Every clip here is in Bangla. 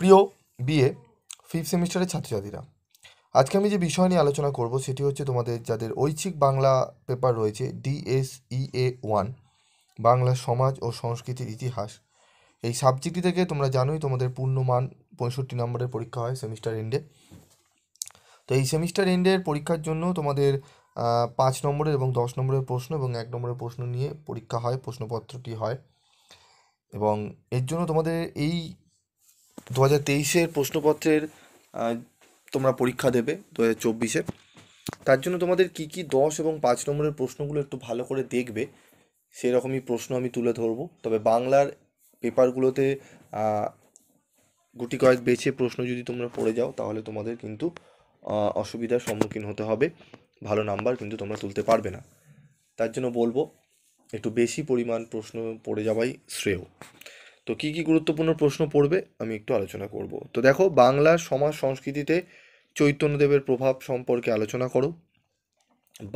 প্রিয় বিএ ফিফথ সেমিস্টারের ছাত্রছাত্রীরা, আজকে আমি যে বিষয় নিয়ে আলোচনা করব সেটি হচ্ছে তোমাদের যাদের ঐচ্ছিক বাংলা পেপার রয়েছে DSEA 1 বাংলা সমাজ ও সংস্কৃতির ইতিহাস। এই সাবজেক্টটি থেকে তোমরা জানোই তোমাদের পূর্ণমান 65 নম্বরের পরীক্ষা হয় সেমিস্টার এন্ডে। তো এই সেমিস্টার এন্ডের পরীক্ষার জন্য তোমাদের 5 নম্বরের এবং 10 নম্বরের প্রশ্ন এবং 1 নম্বরের প্রশ্ন নিয়ে পরীক্ষা হয়, প্রশ্নপত্রটি হয়। এবং এর জন্য তোমাদের এই 2023-এর প্রশ্নপত্রের তোমরা পরীক্ষা দেবে 2024-এ। তার জন্য তোমাদের কি 10 এবং 5 নম্বরের প্রশ্নগুলো একটু ভালো করে দেখবে, সেরকমই প্রশ্ন আমি তুলে ধরবো। তবে বাংলার পেপারগুলোতে গুটি কয়েক বেছে প্রশ্ন যদি তোমরা পড়ে যাও তাহলে তোমাদের কিন্তু অসুবিধার সম্মুখীন হতে হবে, ভালো নাম্বার কিন্তু তোমরা তুলতে পারবে না। তার জন্য বলবো একটু বেশি পরিমাণ প্রশ্ন পড়ে যাওয়াই শ্রেয়। তো কী কী গুরুত্বপূর্ণ প্রশ্ন পড়বে আমি একটু আলোচনা করব। তো দেখো, বাংলার সমাজ সংস্কৃতিতে চৈতন্যদেবের প্রভাব সম্পর্কে আলোচনা করো।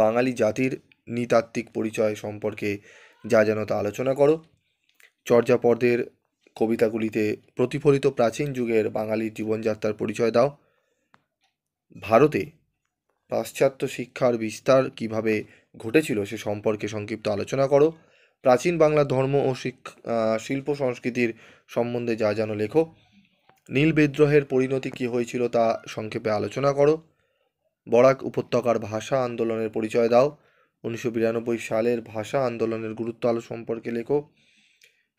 বাঙালি জাতির নৃতাত্ত্বিক পরিচয় সম্পর্কে যা জানো তা আলোচনা করো। চর্যাপদের কবিতাগুলিতে প্রতিফলিত প্রাচীন যুগের বাঙালির জীবনযাত্রার পরিচয় দাও। ভারতে পাশ্চাত্য শিক্ষার বিস্তার কিভাবে ঘটেছিল সে সম্পর্কে সংক্ষিপ্ত আলোচনা করো। প্রাচীন বাংলার ধর্ম ও শিল্প সংস্কৃতির সম্বন্ধে যা জানো লেখো। নীল বিদ্রোহের পরিণতি কী হয়েছিল তা সংক্ষেপে আলোচনা করো। বরাক উপত্যকার ভাষা আন্দোলনের পরিচয় দাও। 1992 সালের ভাষা আন্দোলনের গুরুত্ব সম্পর্কে লেখো।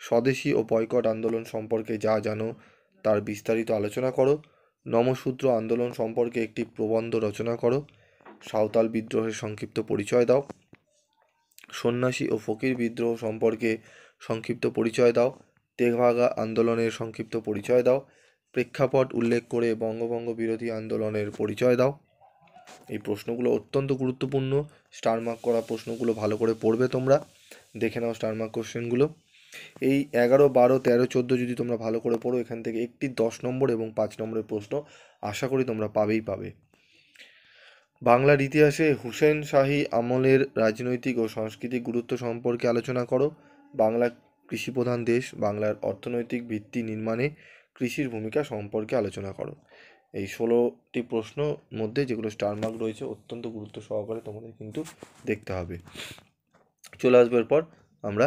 স্বদেশী ও বয়কট আন্দোলন সম্পর্কে যা জানো তার বিস্তারিত আলোচনা করো। নমশূদ্র আন্দোলন সম্পর্কে একটি প্রবন্ধ রচনা করো। সাঁওতাল বিদ্রোহের সংক্ষিপ্ত পরিচয় দাও। সন্ন্যাসী ও ফকির বিদ্রোহ সম্পর্কে সংক্ষিপ্ত পরিচয় দাও। তেভাগা আন্দোলনের সংক্ষিপ্ত পরিচয় দাও। প্রেক্ষাপট উল্লেখ করে বঙ্গভঙ্গ বিরোধী আন্দোলনের পরিচয় দাও। এই প্রশ্নগুলো অত্যন্ত গুরুত্বপূর্ণ, স্টার মার্ক করা প্রশ্নগুলো ভালো করে পড়বে তোমরা, দেখে নাও স্টার মার্ক কোশ্চেনগুলো। এই 11, 12, 13, 14 যদি তোমরা ভালো করে পড়ো, এখান থেকে একটি 10 নম্বর এবং 5 নম্বরের প্রশ্ন আশা করি তোমরা পাবে। বাংলার ইতিহাসে হুসেন শাহী আমলের রাজনৈতিক ও সাংস্কৃতিক গুরুত্ব সম্পর্কে আলোচনা করো। বাংলা কৃষিপ্রধান দেশ, বাংলার অর্থনৈতিক ভিত্তি নির্মাণে কৃষির ভূমিকা সম্পর্কে আলোচনা করো। এই 16টি প্রশ্ন মধ্যে যেগুলো স্টার মার্ক রয়েছে অত্যন্ত গুরুত্ব সহকারে তোমাদের কিন্তু দেখতে হবে। চলে আসবে এরপর আমরা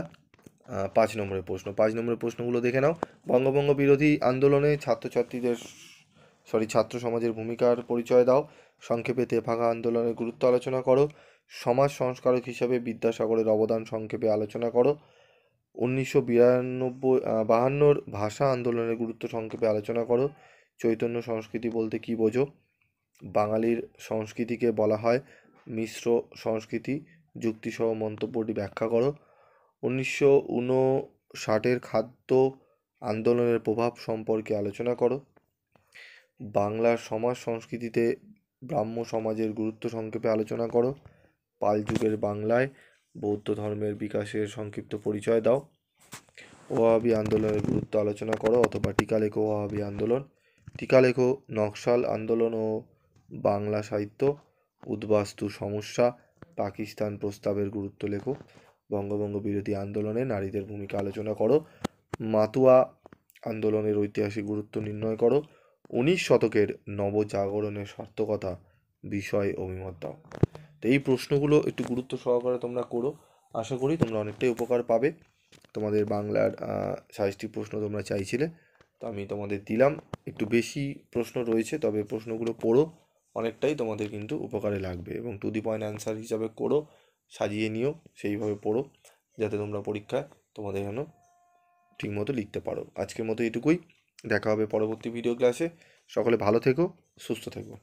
5 নম্বরের প্রশ্ন। 5 নম্বরের প্রশ্নগুলো দেখে নাও। বঙ্গভঙ্গ বিরোধী আন্দোলনে ছাত্র সমাজের ভূমিকার পরিচয় দাও। সংক্ষেপে তেভাগা আন্দোলনের গুরুত্ব আলোচনা করো। সমাজ সংস্কারক হিসাবে বিদ্যাসাগরের অবদান সংক্ষেপে আলোচনা করো। 1952 ভাষা আন্দোলনের গুরুত্ব সংক্ষেপে আলোচনা করো। চৈতন্য সংস্কৃতি বলতে কী বোঝো? বাঙালির সংস্কৃতিকে বলা হয় মিশ্র সংস্কৃতি, যুক্তিসহ মন্তব্যটি ব্যাখ্যা করো। 1959 খাদ্য আন্দোলনের প্রভাব সম্পর্কে আলোচনা করো। বাংলার সমাজ সংস্কৃতিতে ব্রাহ্ম সমাজের গুরুত্ব সংক্ষেপে আলোচনা করো। পাল যুগের বাংলায় বৌদ্ধ ধর্মের বিকাশের সংক্ষিপ্ত পরিচয় দাও। ওয়াহাবি আন্দোলনের গুরুত্ব আলোচনা করো অথবা টিকা লেখো ওয়াহাবি আন্দোলন। টিকা লেখো নকশাল আন্দোলন ও বাংলা সাহিত্য। উদ্বাস্তু সমস্যা, পাকিস্তান প্রস্তাবের গুরুত্ব লেখো। বঙ্গভঙ্গ বিরোধী আন্দোলনে নারীদের ভূমিকা আলোচনা করো। মাতুয়া আন্দোলনের ঐতিহাসিক গুরুত্ব নির্ণয় করো। 19 শতকের নবজাগরণের সার্থকতা বিষয়ে অভিমত দাও। তো এই প্রশ্নগুলো একটু গুরুত্ব সহকারে তোমরা করো, আশা করি তোমরা অনেকটাই উপকার পাবে। তোমাদের বাংলার 60টি প্রশ্ন তোমরা চাইছিলে, তো আমি তোমাদের দিলাম। একটু বেশি প্রশ্ন রয়েছে, তবে প্রশ্নগুলো পড়ো, অনেকটাই তোমাদের কিন্তু উপকারে লাগবে। এবং টু দি পয়েন্ট অ্যান্সার হিসাবে করো, সাজিয়ে নিও, সেইভাবে পড়ো যাতে তোমরা পরীক্ষায় তোমাদের যেন ঠিকমতো লিখতে পারো। আজকের মতো এটুকুই, দেখা হবে পরবর্তী ভিডিও ক্লাসে। সকলে ভালো থেকো, সুস্থ থেকো।